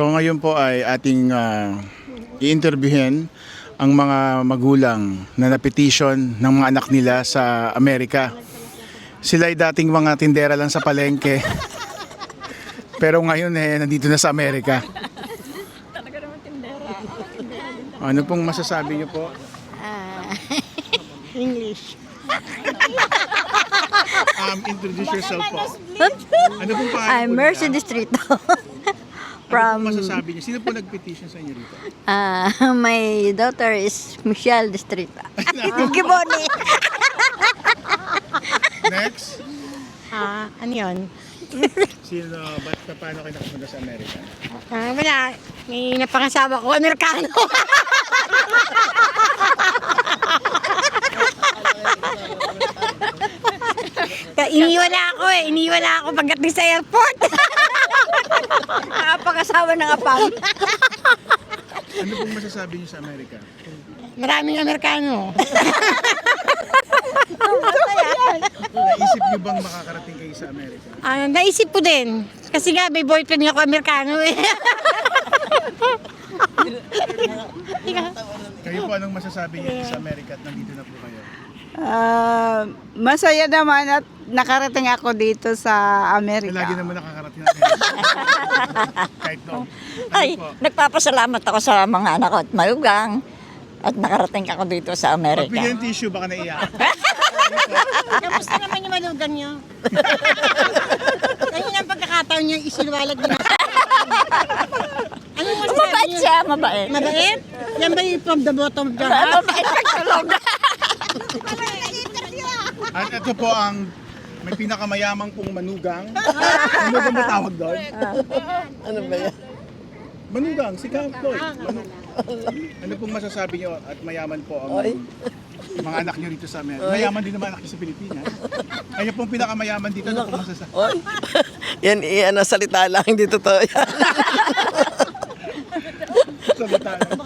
So ngayon po ay ating i-interviewin ang mga magulang na napetition ng mga anak nila sa Amerika. Sila ay dating mga tindera lang sa palengke. Pero ngayon nandito na sa Amerika. Ano pong masasabi niyo po? English. Introduce yourself po. Ano pong pangalan I'm po Mercy nila? Distrito. Ano From pong masasabi niyo? Sino po nag-petition sa inyo rito? my daughter is Michelle Distrito. Giboni. Next? Ano yun? Sino, paano kayo nakapunta sa Amerika? Wala. May napangasawa ko, Amerikano. Iniwala ako pagdating sa airport. Nakapag-asawa ng apam. Ano pong masasabi niyo sa Amerika? Maraming Amerikano. Naisip niyo bang makakarating kayo sa Amerika? Naisip ko din. Kasi nga, may boyfriend ako Amerikano eh. Kayo po anong masasabi niyo sa Amerika at nandito na po kayo? Masaya naman at nakarating ako dito sa Lagi Amerika. naman nakakarating na kayo. Kahit noon. Ay, nagpapasalamat ako sa mga anak ko at malugang at nakarating ako dito sa Pag Amerika. bigyan ng tissue, baka naiyak. Kamusta naman yung malugan niyo? Kanina ang pagkakataon niyo, isinuwalag niyo. Ano mo Mabait siya, mabait. Mabait? Yan ba yung from the bottom of the heart? Mabait pagtulog. At ito po ang may pinakamayamang pong manugang. Manugang ba tawag doon? Ano ba yan? Manugang, si Camp Floyd. Ano pong masasabi niyo at mayaman po ang mga anak niyo rito sa Amerika? Mayaman din naman anak niyo sa Pilipinas. Kaya pong pinakamayaman dito, ano pong masasabi? Oy, yan, salita lang, hindi totoo yan. Salita lang.